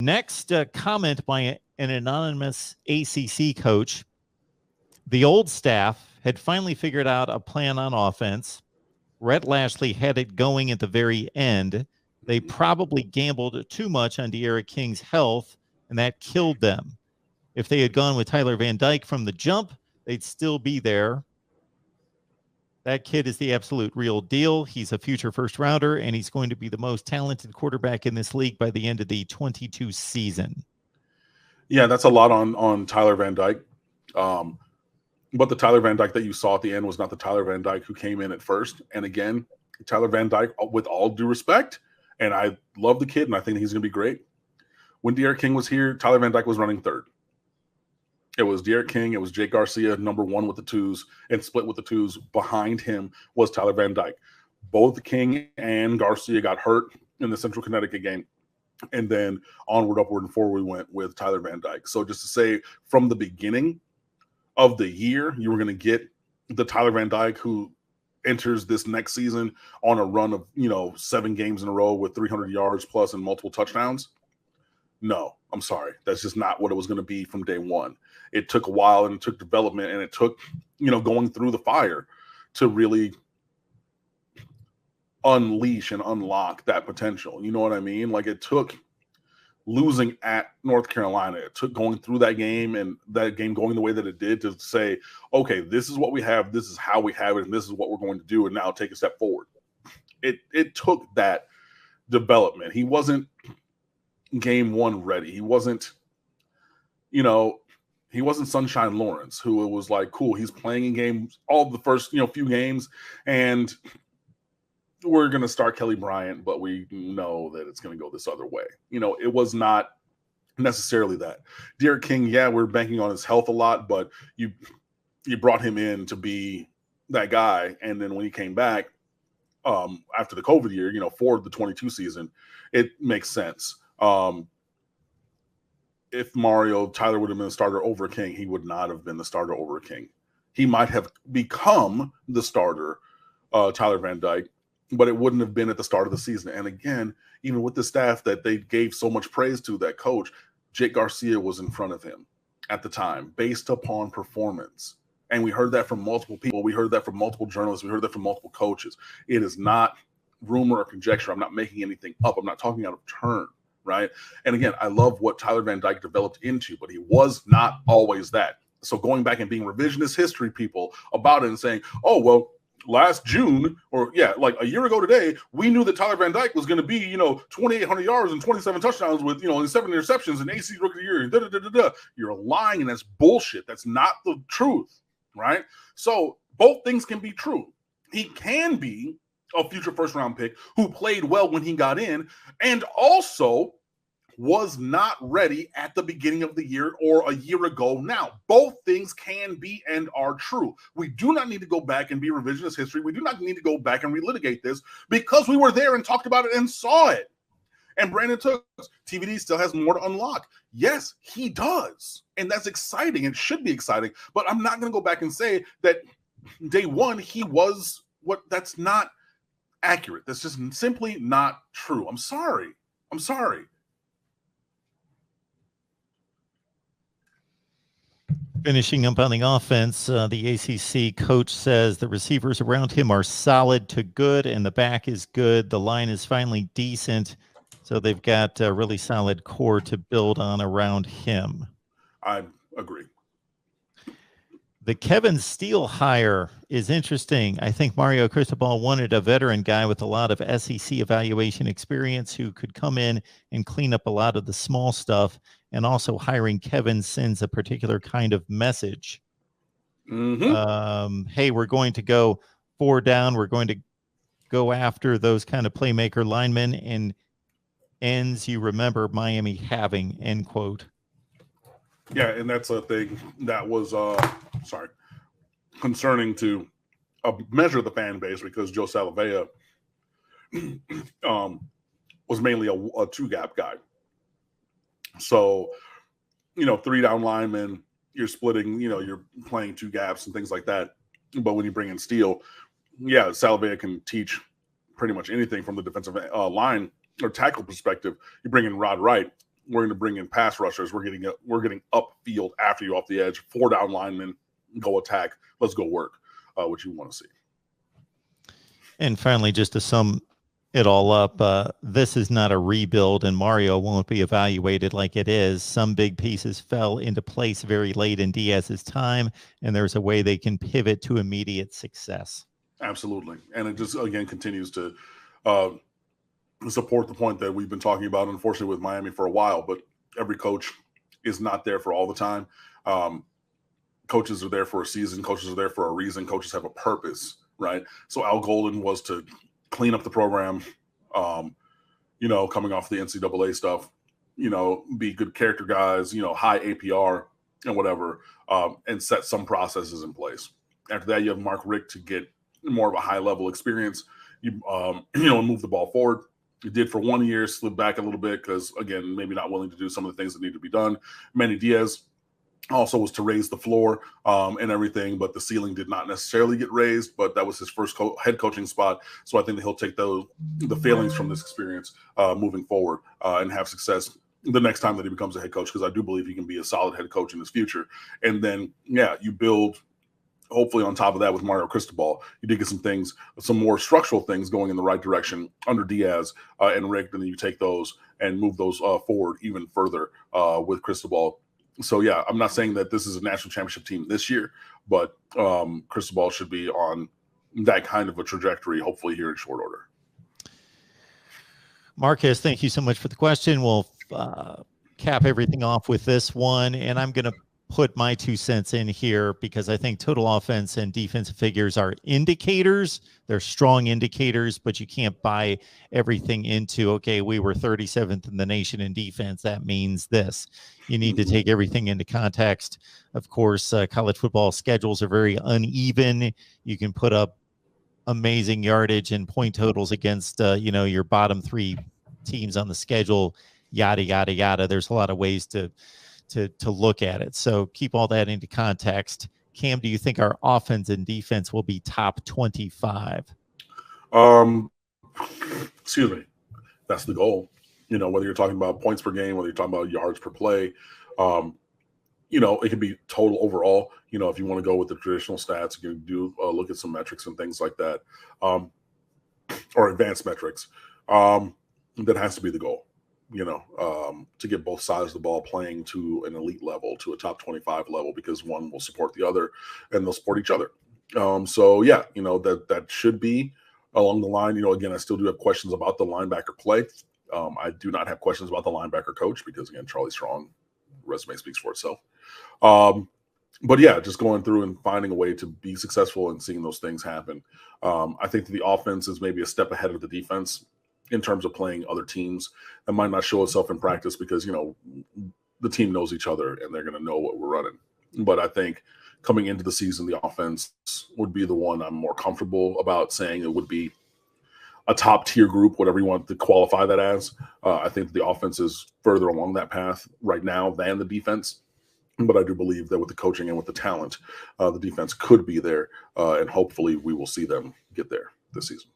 Next comment by an anonymous ACC coach. The old staff had finally figured out a plan on offense. Rhett Lashley had it going at the very end. They probably gambled too much on De'Ara King's health, and that killed them. If they had gone with Tyler Van Dyke from the jump, they'd still be there. That kid is the absolute real deal. He's a future first rounder, and he's going to be the most talented quarterback in this league by the end of the 22 season. Yeah, that's a lot on Tyler Van Dyke. But the Tyler Van Dyke that you saw at the end was not the Tyler Van Dyke who came in at first. And again, Tyler Van Dyke, with all due respect, and I love the kid, and I think he's going to be great. When De'Ara King was here, Tyler Van Dyke was running third. It was De'Ara King. It was Jake Garcia, number one with the twos, and split with the twos. Behind him was Tyler Van Dyke. Both King and Garcia got hurt in the Central Connecticut game. And then onward, upward, and forward we went with Tyler Van Dyke. So just to say, from the beginning of the year, you were going to get the Tyler Van Dyke who enters this next season on a run of 7 games in a row with 300 yards plus and multiple touchdowns. No, I'm sorry. That's just not what it was going to be from day one. It took a while, and it took development, and it took, going through the fire to really unleash and unlock that potential. You know what I mean? Like, it took losing at North Carolina. It took going through that game and that game going the way that it did to say, okay, this is what we have, this is how we have it, and this is what we're going to do, and now take a step forward. It took that development. He wasn't game one ready. He wasn't, he wasn't Sunshine Lawrence, who it was like, cool, he's playing in games, all the first, few games, and we're going to start Kelly Bryant, but we know that it's going to go this other way. It was not necessarily that. De'Ara King, yeah, we're banking on his health a lot, but you brought him in to be that guy, and then when he came back after the COVID year, for the 22 season, it makes sense. If Tyler would have been the starter over King, he would not have been the starter over King. He might have become the starter, Tyler Van Dyke, but it wouldn't have been at the start of the season. And again, even with the staff that they gave so much praise to, that coach, Jake Garcia was in front of him at the time based upon performance. And we heard that from multiple people. We heard that from multiple journalists. We heard that from multiple coaches. It is not rumor or conjecture. I'm not making anything up. I'm not talking out of turn. Right. And again, I love what Tyler Van Dyke developed into, but he was not always that. So going back and being revisionist history people about it and saying, oh, well, last June, or like a year ago today, we knew that Tyler Van Dyke was going to be, 2,800 yards and 27 touchdowns with, and 7 interceptions and AC Rookie of the Year. Da, da, da, da, da. You're lying, and that's bullshit. That's not the truth. Right. So both things can be true. He can be a future first-round pick who played well when he got in and also was not ready at the beginning of the year or a year ago now. Both things can be and are true. We do not need to go back and be revisionist history. We do not need to go back and relitigate this because we were there and talked about it and saw it. And Brandon Tooks, TVD still has more to unlock. Yes, he does. And that's exciting. It should be exciting. But I'm not going to go back and say that day one he was what. That's not accurate. That's just simply not true. I'm sorry. Finishing up on the offense, the ACC coach says the receivers around him are solid to good, and the back is good. The line is finally decent, so they've got a really solid core to build on around him. I agree. The Kevin Steele hire is interesting. I think Mario Cristobal wanted a veteran guy with a lot of SEC evaluation experience who could come in and clean up a lot of the small stuff, and also hiring Kevin sends a particular kind of message. Hey, we're going to go 4 down. We're going to go after those kind of playmaker linemen and ends you remember Miami having, end quote. Yeah, and that's a thing that was concerning to a measure of the fan base because Joe Salavea was mainly a 2-gap guy. So, 3-down linemen, you're splitting, you're playing 2 gaps and things like that. But when you bring in Steele, Salavea can teach pretty much anything from the defensive line or tackle perspective. You bring in Rod Wright, we're going to bring in pass rushers. We're getting upfield after you off the edge, 4 down linemen, go attack. Let's go work, what you want to see. And finally, just to sum it all up, this is not a rebuild, and Mario won't be evaluated like it is. Some big pieces fell into place very late in Diaz's time, and there's a way they can pivot to immediate success. Absolutely. And it just, again, continues to support the point that we've been talking about, unfortunately, with Miami for a while, but every coach is not there for all the time. Coaches are there for a season. Coaches are there for a reason. Coaches have a purpose, right? So Al Golden was to clean up the program, coming off the NCAA stuff, be good character guys, high APR and whatever, and set some processes in place. After that, you have Mark Richt to get more of a high-level experience, move the ball forward. He did for 1 year, slid back a little bit because, again, maybe not willing to do some of the things that need to be done. Manny Diaz also was to raise the floor and everything, but the ceiling did not necessarily get raised, but that was his first head coaching spot. So I think that he'll take the failings from this experience moving forward and have success the next time that he becomes a head coach, because I do believe he can be a solid head coach in his future. And then, you build – hopefully on top of that with Mario Cristobal, you did get some more structural things going in the right direction under Diaz and Rick, and then you take those and move those forward even further with Cristobal. So, I'm not saying that this is a national championship team this year, but Cristobal should be on that kind of a trajectory, hopefully here in short order. Marcus, thank you so much for the question. We'll cap everything off with this one, and I'm going to put my 2 cents in here because I think total offense and defensive figures are indicators. They're strong indicators, but you can't buy everything into, okay, we were 37th in the nation in defense. That means this. You need to take everything into context. Of course, college football schedules are very uneven. You can put up amazing yardage and point totals against, your bottom 3 teams on the schedule, yada, yada, yada. There's a lot of ways to look at it. So keep all that into context. Cam, do you think our offense and defense will be top 25? Excuse me. That's the goal. Whether you're talking about points per game, whether you're talking about yards per play, it can be total overall. If you want to go with the traditional stats, you can do look at some metrics and things like that, or advanced metrics. That has to be the goal. To get both sides of the ball playing to an elite level, to a top 25 level, because one will support the other and they'll support each other. That should be along the line. Again, I still do have questions about the linebacker play. I do not have questions about the linebacker coach because, again, Charlie Strong resume speaks for itself. Just going through and finding a way to be successful and seeing those things happen. I think the offense is maybe a step ahead of the defense in terms of playing other teams. That might not show itself in practice because, the team knows each other and they're going to know what we're running. But I think coming into the season, the offense would be the one I'm more comfortable about saying it would be a top tier group, whatever you want to qualify that as. I think the offense is further along that path right now than the defense. But I do believe that with the coaching and with the talent, the defense could be there. And hopefully we will see them get there this season.